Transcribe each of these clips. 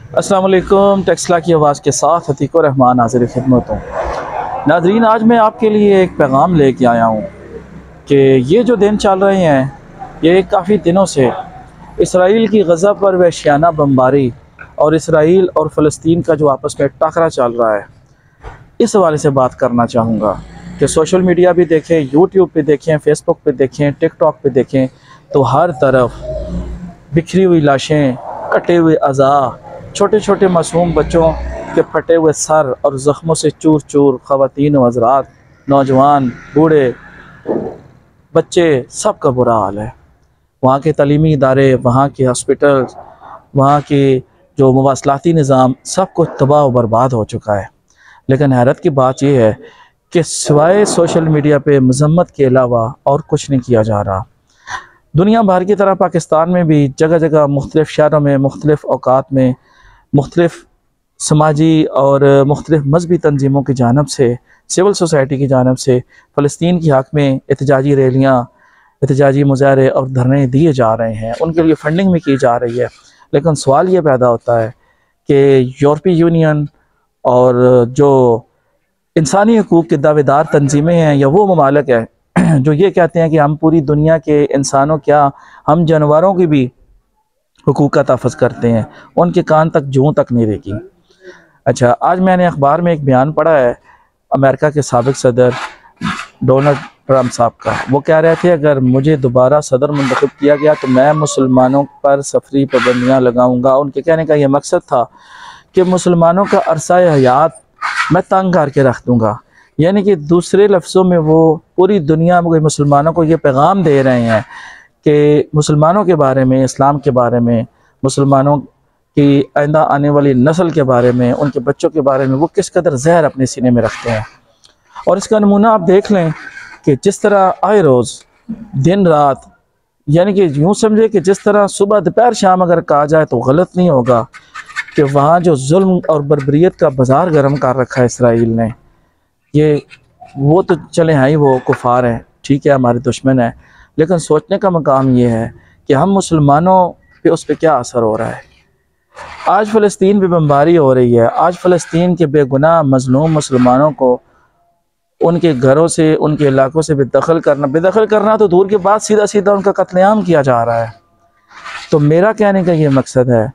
अस्सलाम वालेकुम। टेक्सला की आवाज़ के साथ अतीकुर रहमान हाज़िर खिदमत हूँ। नाज़रीन, आज मैं आपके लिए एक पैगाम लेके आया हूँ कि ये जो दिन चल रहे हैं, ये काफ़ी दिनों से इसराइल की गज़ा पर वहशियाना बमबारी और इसराइल और फ़लस्तीन का जो आपस में टकरा चल रहा है, इस हवाले से बात करना चाहूँगा कि सोशल मीडिया भी देखें, यूट्यूब पे देखें, फ़ेसबुक पे देखें, टिकटॉक पे देखें, तो हर तरफ बिखरी हुई लाशें, कटे हुए अज़ा, छोटे छोटे मासूम बच्चों के फटे हुए सर और ज़ख्मों से चूर चूर, ख़वातीन व हज़रात, नौजवान, बूढ़े, बच्चे, सब का बुरा हाल है। वहाँ के तालीमी इदारे, वहाँ के हॉस्पिटल, वहाँ के जो मवासलाती निज़ाम, सब कुछ तबाह व बर्बाद हो चुका है। लेकिन हैरत की बात यह है कि सिवाय सोशल मीडिया पे मज़म्मत के अलावा और कुछ नहीं किया जा रहा। दुनिया भर की तरह पाकिस्तान में भी जगह जगह मुख्तलिफ़ शहरों में, मुख्तलिफ़ औकात में, मुख्तलिफ़ समाजी और मुख्तलिफ़ मजहबी तंजीमों की जानिब से, सिविल सोसाइटी की जानिब से फ़लस्तीन की हक़ में एहतजाजी रैलियाँ, एहतजाजी मुज़ाहरे और धरने दिए जा रहे हैं। उनके लिए फ़ंडिंग भी की जा रही है। लेकिन सवाल ये पैदा होता है कि यूरोपीय यूनियन और जो इंसानी हकूक़ के दावेदार तंजीमें हैं या वो ममालिक हैं जो ये कहते हैं कि हम पूरी दुनिया के इंसानों, क्या हम जानवरों की भी हुकूक का तहफ़्फ़ुज़ करते हैं, उनके कान तक जूं तक नहीं रेगी। अच्छा, आज मैंने अखबार में एक बयान पढ़ा है अमेरिका के साबिक़ सदर डोनाल्ड ट्रंप साहब का। वो कह रहे थे अगर मुझे दोबारा सदर मुंतखब किया गया तो मैं मुसलमानों पर सफरी पाबंदियाँ लगाऊँगा। उनके कहने का यह मकसद था कि मुसलमानों का अरसा हयात मैं तंग करके रख दूँगा। यानी कि दूसरे लफ्ज़ों में वो पूरी दुनिया में मुसलमानों को ये पैगाम दे रहे हैं कि मुसलमानों के बारे में, इस्लाम के बारे में, मुसलमानों की आइंदा आने वाली नस्ल के बारे में, उनके बच्चों के बारे में वो किस कदर जहर अपने सीने में रखते हैं। और इसका नमूना आप देख लें कि जिस तरह आए रोज़ दिन रात, यानी कि यूँ समझे कि जिस तरह सुबह दोपहर शाम अगर कहा जाए तो गलत नहीं होगा कि वहाँ जो जुल्म और बर्बरियत का बाज़ार गर्म कर रखा है इसराइल ने, ये वो तो चले हैं ही, वो कुफार हैं, ठीक है, हमारे दुश्मन है। लेकिन सोचने का मकाम ये है कि हम मुसलमानों पे उस पर क्या असर हो रहा है। आज फ़लस्तीन पे बमबारी हो रही है। आज फ़लस्तीन के बेगुनाह मज़लूम मुसलमानों को उनके घरों से, उनके इलाकों से बेदखल करना तो दूर की बात, सीधा सीधा उनका कत्लेआम किया जा रहा है। तो मेरा कहने का ये मकसद है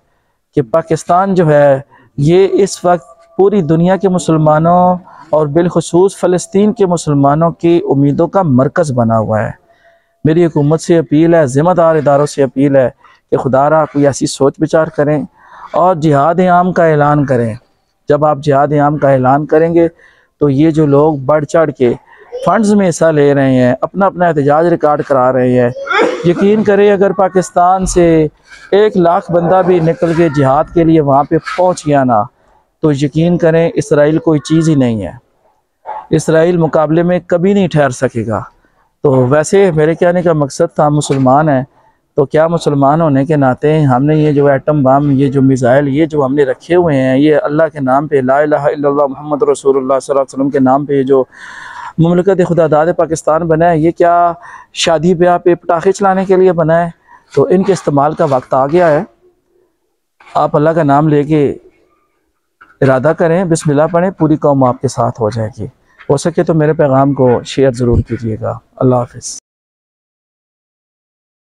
कि पाकिस्तान जो है ये इस वक्त पूरी दुनिया के मुसलमानों और बिलखुसूस फ़लस्तीन के मुसलमानों की उम्मीदों का मरकज़ बना हुआ है। मेरी हुकूमत से अपील है, ज़िम्मेदार इदारों से अपील है कि खुदारा कोई ऐसी सोच विचार करें और जिहाद आम का ऐलान करें। जब आप जिहाद आम का ऐलान करेंगे तो ये जो लोग बढ़ चढ़ के फंड्स में हिस्सा ले रहे हैं, अपना अपना एहतजाज रिकॉर्ड करा रहे हैं, यकीन करें अगर पाकिस्तान से 1 लाख बंदा भी निकल के जिहाद के लिए वहाँ पे पहुँच गया ना, तो यकीन करें इसराइल कोई चीज़ ही नहीं है। इसराइल मुकाबले में कभी नहीं ठहर सकेगा। तो वैसे मेरे कहने का मकसद था, मुसलमान हैं तो क्या मुसलमान होने के नाते हमने ये जो एटम बम, ये जो मिज़ाइल, ये जो हमने रखे हुए हैं, ये अल्लाह के नाम पे, ला इलाहा इल्लल्लाह मुहम्मद रसूलुल्लाह सल्लल्लाहु अलैहि वसल्लम के नाम पे जो मुमलकत खुदादाद पाकिस्तान बना है, ये क्या शादी ब्याह पे पटाखे चलाने के लिए बना है? तो इनके इस्तेमाल का वक्त आ गया है। आप अल्लाह का नाम लेके इरादा करें, बिस्मिल्लाह पढ़ें, पूरी कौम आपके साथ हो जाएगी। हो सके तो मेरे पैगाम को शेयर ज़रूर कीजिएगा। अल्लाह हाफ़िज़।